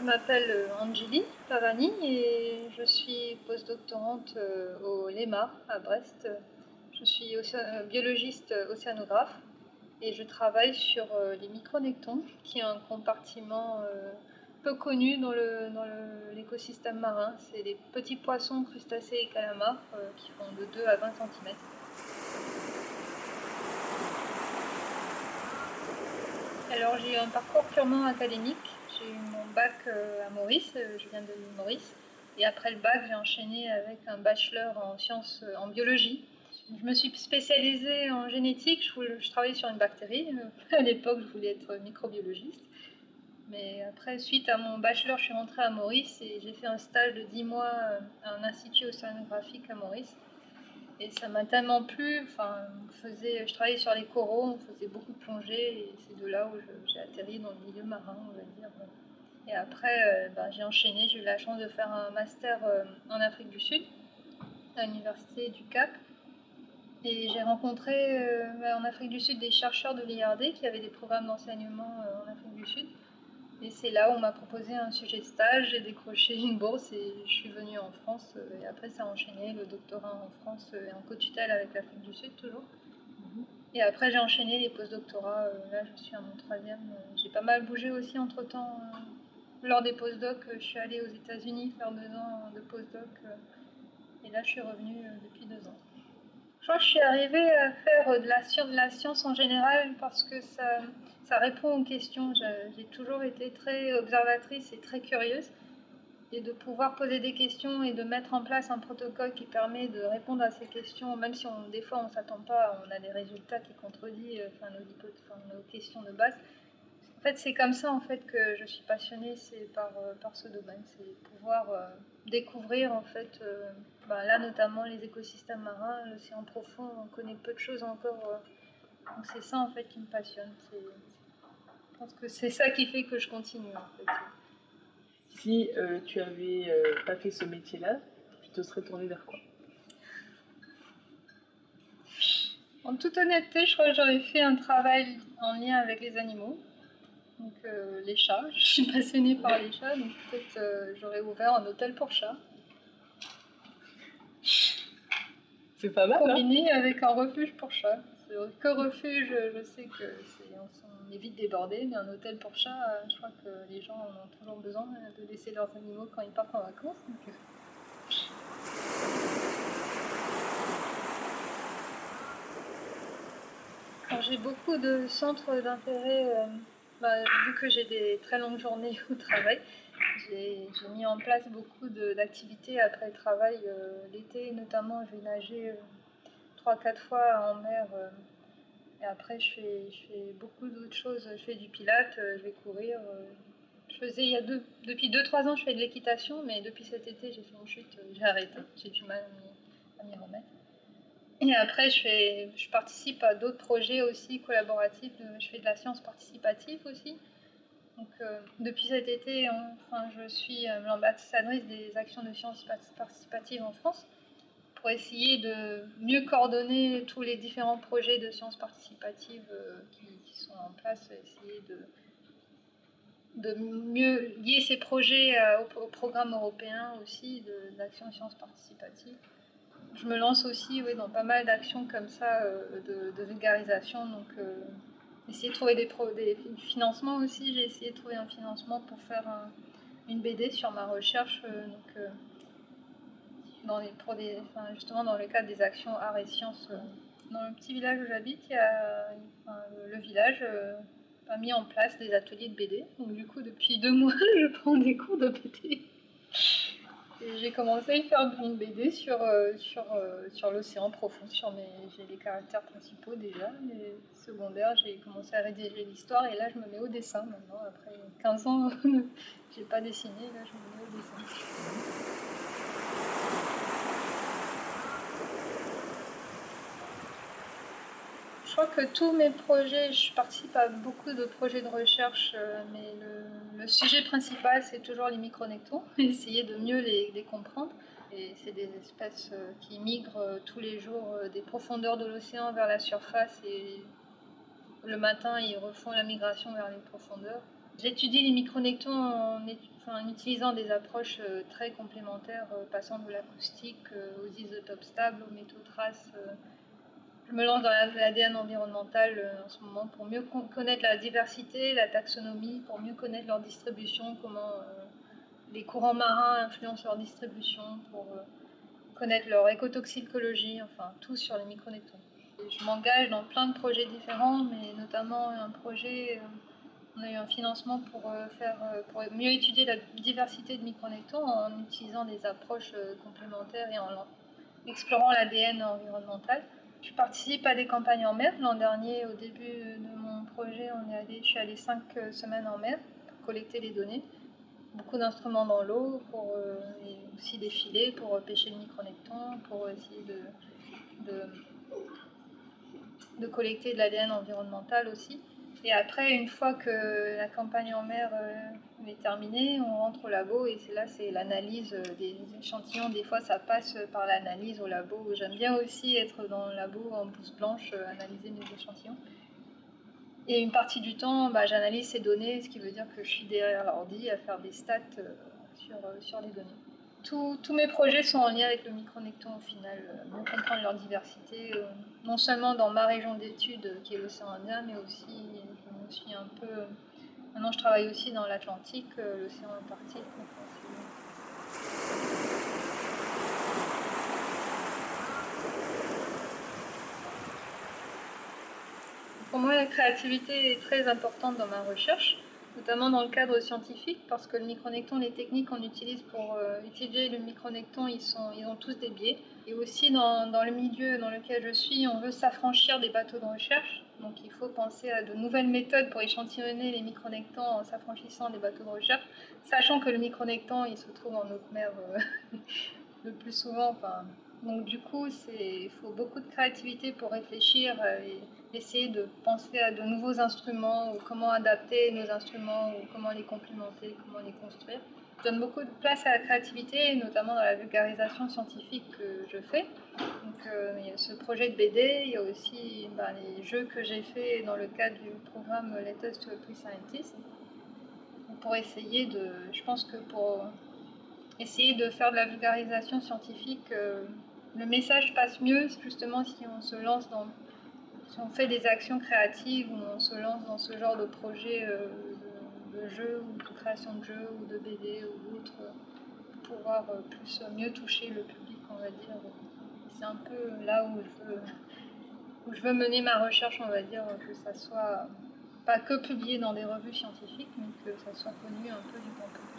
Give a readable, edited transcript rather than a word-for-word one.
je m'appelle Angélie Pavani et je suis postdoctorante au LEMA à Brest. Je suis biologiste océanographe et je travaille sur les micronectons, qui est un compartiment peu connu dans l'écosystème marin. C'est des petits poissons, crustacés et calamars qui font de 2 à 20 cm. Alors j'ai eu un parcours purement académique. J'ai eu mon bac à Maurice, je viens de l'île Maurice. Et après le bac, j'ai enchaîné avec un bachelor en sciences, en biologie. Je me suis spécialisée en génétique, je travaillais sur une bactérie. À l'époque, je voulais être microbiologiste. Mais après, suite à mon bachelor, je suis rentrée à Maurice et j'ai fait un stage de 10 mois à un institut océanographique à Maurice. Et ça m'a tellement plu, je travaillais sur les coraux, on faisait beaucoup de plongées et c'est de là où j'ai atterri dans le milieu marin, on va dire. Et après, j'ai enchaîné, j'ai eu la chance de faire un master en Afrique du Sud, à l'université du Cap. Et j'ai rencontré en Afrique du Sud des chercheurs de l'IRD qui avaient des programmes d'enseignement en Afrique du Sud. Et c'est là où on m'a proposé un sujet de stage, j'ai décroché une bourse et je suis venue en France. Et après, ça a enchaîné le doctorat en France et en co-tutelle avec l'Afrique du Sud toujours. Et après, j'ai enchaîné les postdoctorats. Là, je suis à mon 3e. J'ai pas mal bougé aussi entre-temps. Lors des postdocs, je suis allée aux États-Unis faire 2 ans de postdoc. Et là, je suis revenue depuis 2 ans. Je crois que je suis arrivée à faire de la science en général parce que ça répond aux questions. J'ai toujours été très observatrice et très curieuse. Et de pouvoir poser des questions et de mettre en place un protocole qui permet de répondre à ces questions, même si des fois on ne s'attend pas, on a des résultats qui contredisent nos questions de base. En fait, c'est comme ça en fait que je suis passionnée, c'est par ce domaine, c'est pouvoir découvrir en fait, là notamment les écosystèmes marins, l'océan profond, on connaît peu de choses encore, donc c'est ça en fait qui me passionne. Je pense que c'est ça qui fait que je continue en fait. Si tu avais pas fait ce métier-là, tu te serais tournée vers quoi? En toute honnêteté, je crois que j'aurais fait un travail en lien avec les animaux. Donc les chats, je suis passionnée par les chats, donc peut-être j'aurais ouvert un hôtel pour chats. C'est pas mal, combiné avec un refuge pour chats. Que refuge, je sais que on est vite débordé, mais un hôtel pour chats, je crois que les gens en ont toujours besoin de laisser leurs animaux quand ils partent en vacances. Quand j'ai beaucoup de centres d'intérêt, vu que j'ai des très longues journées au travail, j'ai mis en place beaucoup d'activités après le travail. L'été notamment, je vais nager 3-4 fois en mer. Et après, je fais beaucoup d'autres choses. Je fais du pilates, je vais courir. Je faisais depuis 2-3 ans, je fais de l'équitation, mais depuis cet été, j'ai fait une chute, j'ai arrêté. J'ai du mal à m'y remettre. Et après, je participe à d'autres projets aussi collaboratifs. Je fais de la science participative aussi. Donc, depuis cet été, je suis l'ambassadrice des actions de sciences participatives en France pour essayer de mieux coordonner tous les différents projets de sciences participatives qui sont en place, essayer de mieux lier ces projets au programme européen aussi d'action de sciences participatives. Je me lance aussi dans pas mal d'actions comme ça de vulgarisation, donc essayer de trouver des financements aussi. J'ai essayé de trouver un financement pour faire une BD sur ma recherche, justement dans le cadre des actions arts et sciences. Dans le petit village où j'habite, il y a le village a mis en place des ateliers de BD. Donc du coup, depuis 2 mois, je prends des cours de BD. Et j'ai commencé à faire une BD sur l'océan profond. J'ai les caractères principaux déjà, les secondaires, j'ai commencé à rédiger l'histoire et là je me mets au dessin maintenant. Après 15 ans, j'ai pas dessiné, là je me mets au dessin. Je crois que tous mes projets, je participe à beaucoup de projets de recherche, mais le sujet principal, c'est toujours les micronectons, essayer de mieux les comprendre. Et c'est des espèces qui migrent tous les jours des profondeurs de l'océan vers la surface et le matin, ils refont la migration vers les profondeurs. J'étudie les micronectons en utilisant des approches très complémentaires, passant de l'acoustique aux isotopes stables, aux métaux traces. Je me lance dans l'ADN environnemental en ce moment pour mieux connaître la diversité, la taxonomie, pour mieux connaître leur distribution, comment les courants marins influencent leur distribution, pour connaître leur écotoxicologie, enfin tout sur les micronectons. Je m'engage dans plein de projets différents, mais notamment un projet, on a eu un financement pour mieux étudier la diversité de micronectons en utilisant des approches complémentaires et en explorant l'ADN environnemental. Je participe à des campagnes en mer. L'an dernier, au début de mon projet, je suis allée 5 semaines en mer pour collecter les données. Beaucoup d'instruments dans l'eau, et aussi des filets pour pêcher le micronecton, pour essayer de collecter de l'ADN environnemental aussi. Et après, une fois que la campagne en mer est terminée, on rentre au labo et c'est l'analyse des échantillons. Des fois, ça passe par l'analyse au labo. J'aime bien aussi être dans le labo en blouse blanche, analyser mes échantillons. Et une partie du temps, j'analyse ces données, ce qui veut dire que je suis derrière l'ordi à faire des stats sur les données. Tous mes projets sont en lien avec le micronecton au final, mieux comprendre leur diversité, non seulement dans ma région d'études qui est l'océan Indien, mais aussi je me suis un peu. Maintenant je travaille aussi dans l'Atlantique, l'océan Antarctique. Pour moi, la créativité est très importante dans ma recherche, notamment dans le cadre scientifique, parce que le micronecton, les techniques qu'on utilise pour étudier le micronecton, ils ont tous des biais. Et aussi, dans le milieu dans lequel je suis, on veut s'affranchir des bateaux de recherche. Donc, il faut penser à de nouvelles méthodes pour échantillonner les micronectons en s'affranchissant des bateaux de recherche, sachant que le micronecton, il se trouve en haute mer le plus souvent. Donc du coup, il faut beaucoup de créativité pour réfléchir et essayer de penser à de nouveaux instruments, ou comment adapter nos instruments, ou comment les complémenter, comment les construire. Je donne beaucoup de place à la créativité, notamment dans la vulgarisation scientifique que je fais. Donc il y a ce projet de BD, il y a aussi les jeux que j'ai faits dans le cadre du programme Let Us to a Pre-Scientist. Pour essayer je pense que pour essayer de faire de la vulgarisation scientifique, le message passe mieux justement si on se lance si on fait des actions créatives, ou on se lance dans ce genre de projet de jeu, ou de création de jeux, ou de BD ou autre, pour pouvoir mieux toucher le public, on va dire. C'est un peu là où je veux mener ma recherche, on va dire, que ça soit pas que publié dans des revues scientifiques, mais que ça soit connu un peu du grand public.